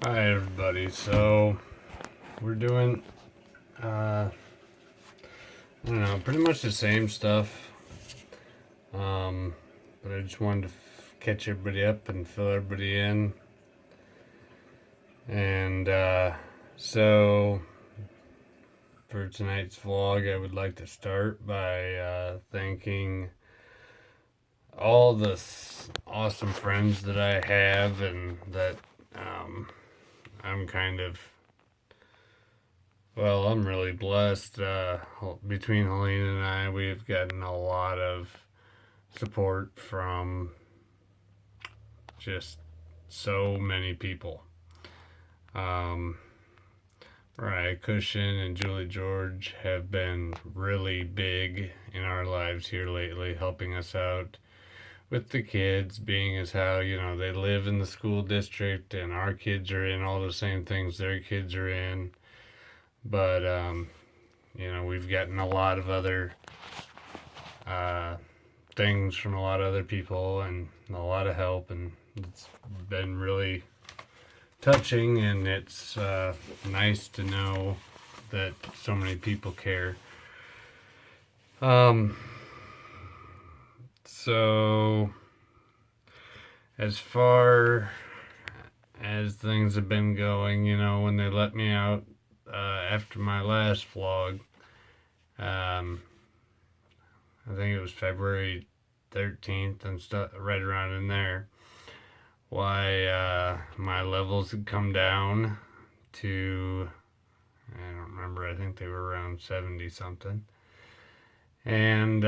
Hi everybody. So we're doing I don't know, pretty much the same stuff. But I just wanted to catch everybody up and fill everybody in. And so for tonight's vlog, I would like to start by thanking all the awesome friends that I have and that I'm kind of Well, I'm really blessed. Between Helene and I, we've gotten a lot of support from just so many people. Um, Mariah Cushion and Julie George have been really big in our lives here lately, helping us out with the kids, being as how, they live in the school district and our kids are in all the same things their kids are in. But, we've gotten a lot of other uh, things from a lot of other people and a lot of help, and it's been really touching, and it's nice to know that so many people care. So as far as things have been going, when they let me out after my last vlog, I think it was February 13th and stuff, right around in there, why my levels had come down to, I don't remember, I think they were around 70 something. And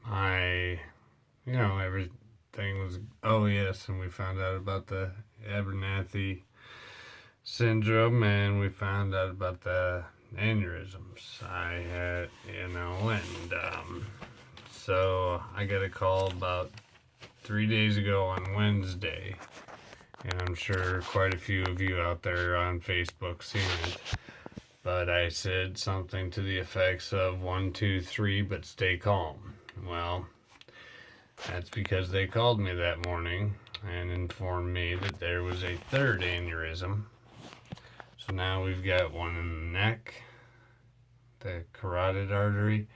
my, everything was, oh yes, and we found out about the Abernathy syndrome, and we found out about the aneurysms I had, and so I got a call about 3 days ago on Wednesday, and I'm sure quite a few of you out there on Facebook seen it. But I said something to the effects of 1, 2, 3, but stay calm. Well, that's because they called me that morning and informed me that there was a third aneurysm. So now we've got one in the neck, the carotid artery,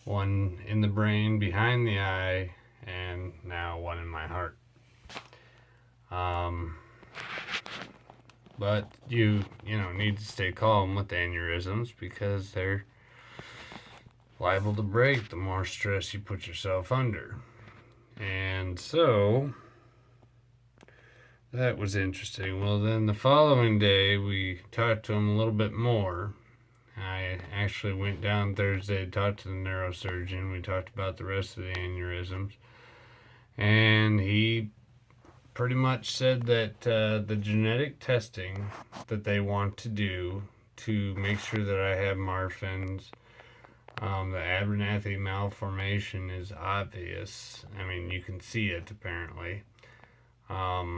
one in the brain behind the eye, and now one in my heart. But you need to stay calm with aneurysms because they're liable to break the more stress you put yourself under. And so that was interesting. Well, then the following day we talked to him a little bit more. I actually went down Thursday, talked to the neurosurgeon. We talked about the rest of the aneurysms. And he pretty much said that the genetic testing that they want to do to make sure that I have Marfan's, the Abernathy malformation is obvious. I mean, you can see it apparently. But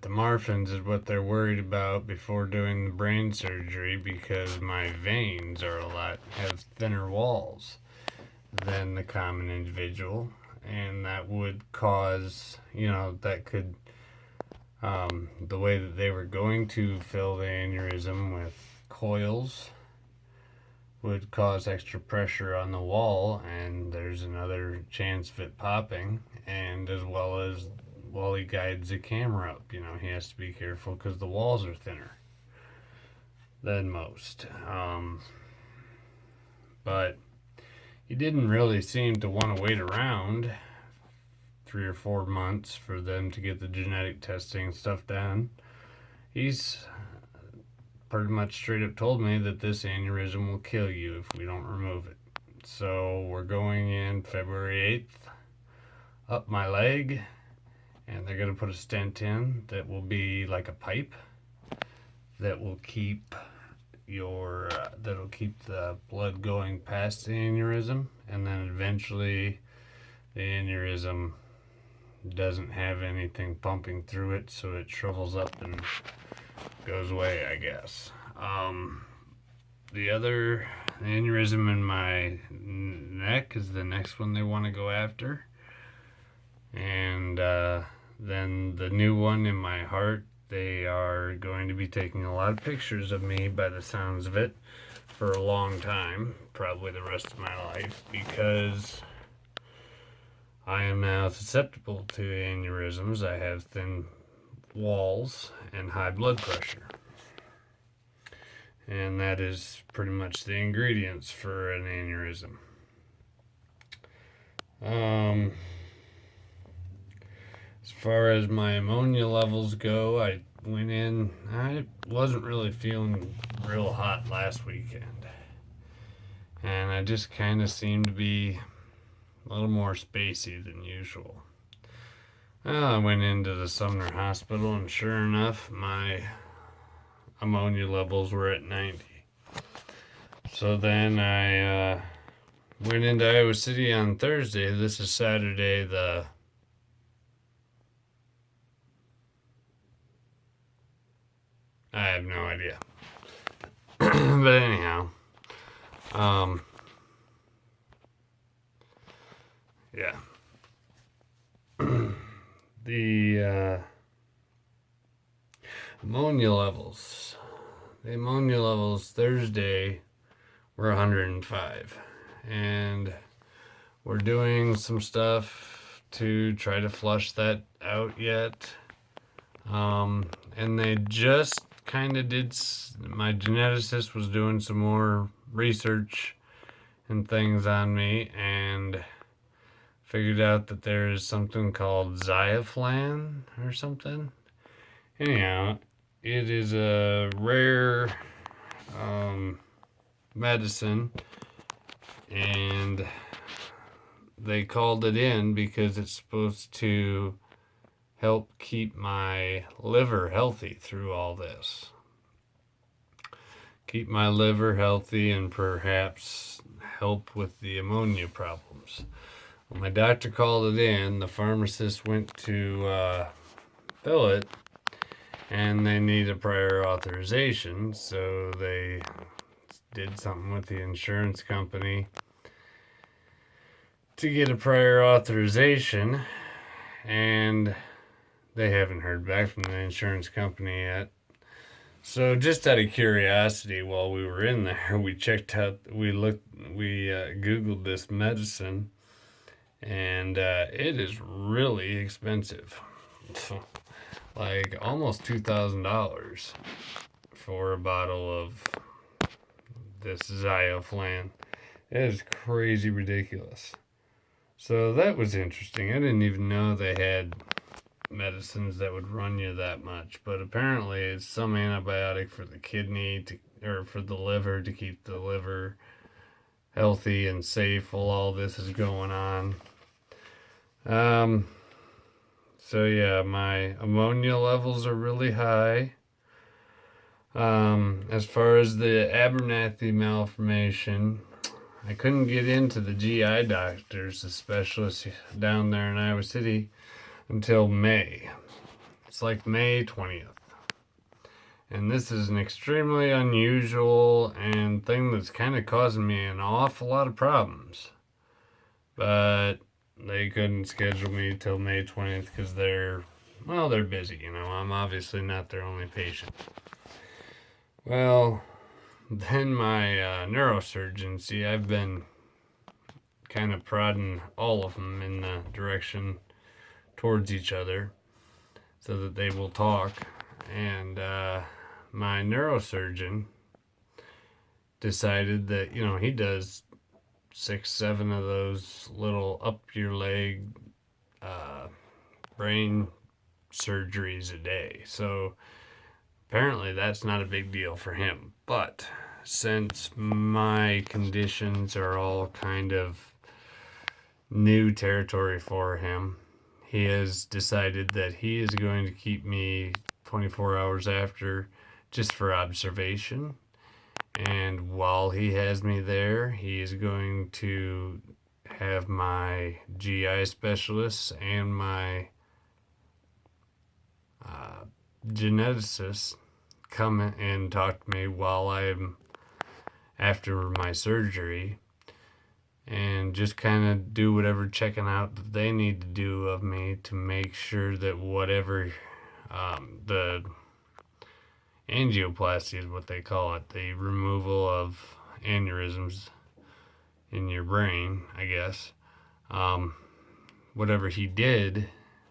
the Marfan's is what they're worried about before doing the brain surgery, because my veins have thinner walls than the common individual, and that would cause, that could, the way that they were going to fill the aneurysm with coils would cause extra pressure on the wall, and there's another chance of it popping. And as well as while he guides the camera up, he has to be careful because the walls are thinner than most. But he didn't really seem to want to wait around 3 or 4 months for them to get the genetic testing stuff done. He's pretty much straight up told me that this aneurysm will kill you if we don't remove it. So we're going in February 8th, up my leg, and they're going to put a stent in that will be like a pipe that will keep that'll keep the blood going past the aneurysm, and then eventually the aneurysm doesn't have anything pumping through it, so it shrivels up and goes away, I guess. The other aneurysm in my neck is the next one they want to go after. And then the new one in my heart, they are going to be taking a lot of pictures of me by the sounds of it for a long time, probably the rest of my life, because I am now susceptible to aneurysms. I have thin walls and high blood pressure. And that is pretty much the ingredients for an aneurysm. As far as my ammonia levels go, I went in, I wasn't really feeling real hot last weekend. And I just kind of seemed to be a little more spacey than usual. Well, I went into the Sumner Hospital, and sure enough, my ammonia levels were at 90. So then I went into Iowa City on Thursday. This is Saturday, I have no idea. But anyhow, yeah. The ammonia levels. The ammonia levels Thursday were 105. And we're doing some stuff to try to flush that out yet. And they just kind of did, my geneticist was doing some more research and things on me and figured out that there is something called Xiaflan or something. Anyhow, it is a rare medicine, and they called it in because it's supposed to help keep my liver healthy through all this. Keep my liver healthy and perhaps help with the ammonia problems. When my doctor called it in, the pharmacist went to fill it, and they need a prior authorization, so they did something with the insurance company to get a prior authorization, and they haven't heard back from the insurance company yet. So just out of curiosity, while we were in there, we Googled this medicine, and it is really expensive. Like almost $2,000 for a bottle of this Xiaflan. It is crazy ridiculous. So that was interesting. I didn't even know they had medicines that would run you that much, but apparently it's some antibiotic for the kidney or for the liver to keep the liver healthy and safe while all this is going on. So yeah, my ammonia levels are really high. As far as the Abernathy malformation, I couldn't get into the GI doctors, the specialists down there in Iowa City, until May. It's like May 20th. And this is an extremely unusual and thing that's kind of causing me an awful lot of problems. But they couldn't schedule me till May 20th because they're busy, you know. I'm obviously not their only patient. Well, then my neurosurgeon, see, I've been kind of prodding all of them in the direction towards each other so that they will talk. And my neurosurgeon decided that, you know, he does 6-7 of those little up your leg brain surgeries a day. So apparently that's not a big deal for him. But since my conditions are all kind of new territory for him, he has decided that he is going to keep me 24 hours after just for observation. And while he has me there, he is going to have my GI specialists and my geneticist come and talk to me while I'm after my surgery and just kind of do whatever checking out that they need to do of me to make sure that whatever the angioplasty is what they call it, the removal of aneurysms in your brain, I guess. Um, Whatever he did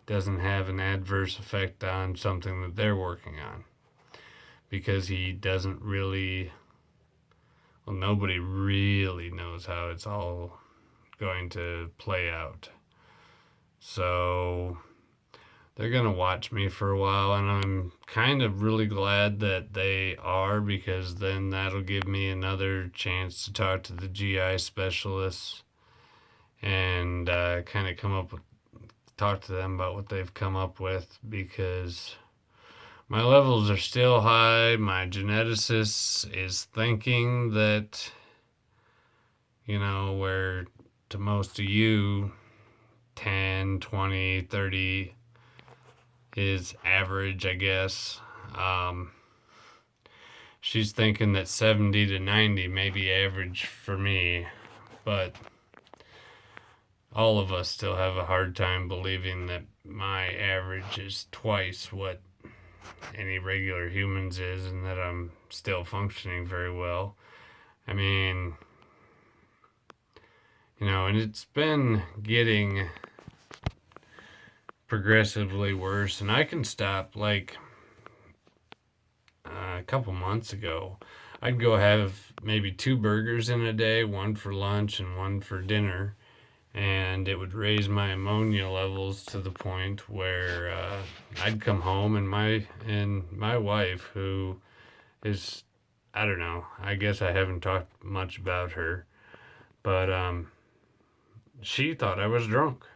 doesn't have an adverse effect on something that they're working on, because he doesn't really, well, nobody really knows how it's all going to play out. So they're going to watch me for a while, and I'm kind of really glad that they are, because then that'll give me another chance to talk to the GI specialists and kind of talk to them about what they've come up with, because my levels are still high. My geneticist is thinking that, where to most of you, 10, 20, 30 is average, I guess. She's thinking that 70 to 90 may be average for me, but all of us still have a hard time believing that my average is twice what any regular humans is, and that I'm still functioning very well. I mean, and it's been getting progressively worse, and I can stop. Like a couple months ago, I'd go have maybe 2 burgers in a day, one for lunch and one for dinner, and it would raise my ammonia levels to the point where I'd come home, and my wife, who is, I don't know, I guess I haven't talked much about her, but she thought I was drunk.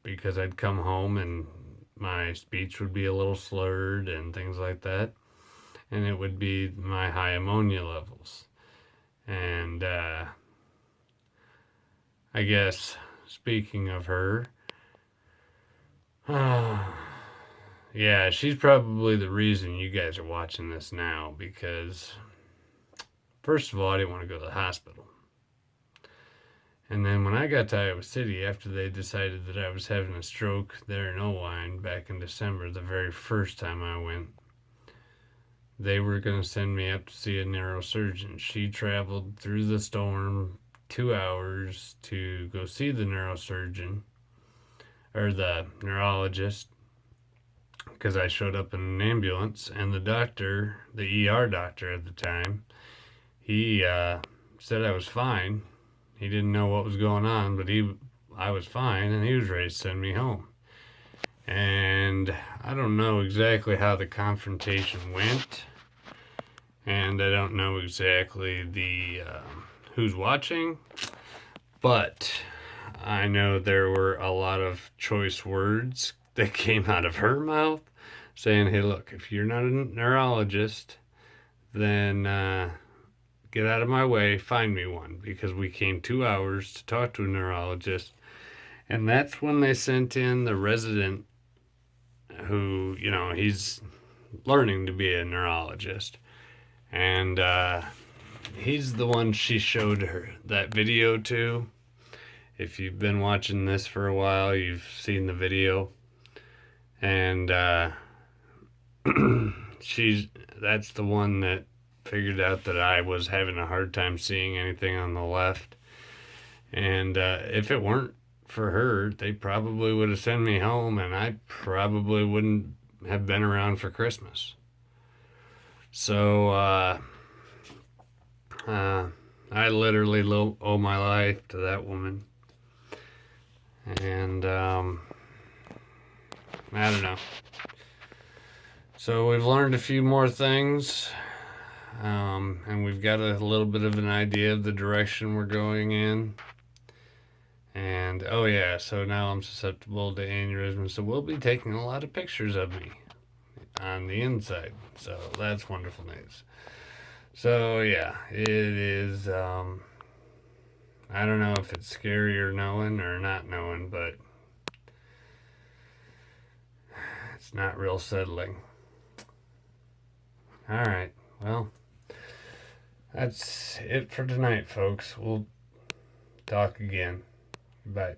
Because I'd come home and my speech would be a little slurred and things like that, and it would be my high ammonia levels. And I guess, speaking of her, yeah, she's probably the reason you guys are watching this now, because first of all, I didn't want to go to the hospital. And then when I got to Iowa City, after they decided that I was having a stroke there in Owine back in December, the very first time I went, they were going to send me up to see a neurosurgeon. She traveled through the storm 2 hours to go see the neurosurgeon, or the neurologist, because I showed up in an ambulance, and the doctor, the ER doctor at the time, he said I was fine. He didn't know what was going on, but I was fine, and he was ready to send me home. And I don't know exactly how the confrontation went, and I don't know exactly the who's watching, but I know there were a lot of choice words that came out of her mouth saying, hey, look, if you're not a neurologist, then get out of my way, find me one, because we came 2 hours to talk to a neurologist. And that's when they sent in the resident who, he's learning to be a neurologist. And he's the one she showed her that video to. If you've been watching this for a while, you've seen the video. And that's the one that figured out that I was having a hard time seeing anything on the left. And if it weren't for her, they probably would have sent me home, and I probably wouldn't have been around for Christmas. So I literally owe my life to that woman. And I don't know. So we've learned a few more things. And we've got a little bit of an idea of the direction we're going in. And oh yeah, so now I'm susceptible to aneurysm, so we'll be taking a lot of pictures of me on the inside. So that's wonderful news. So yeah, it is, I don't know if it's scarier knowing or not knowing, but it's not real settling. Alright, well, That's it for tonight, folks. We'll talk again. Bye.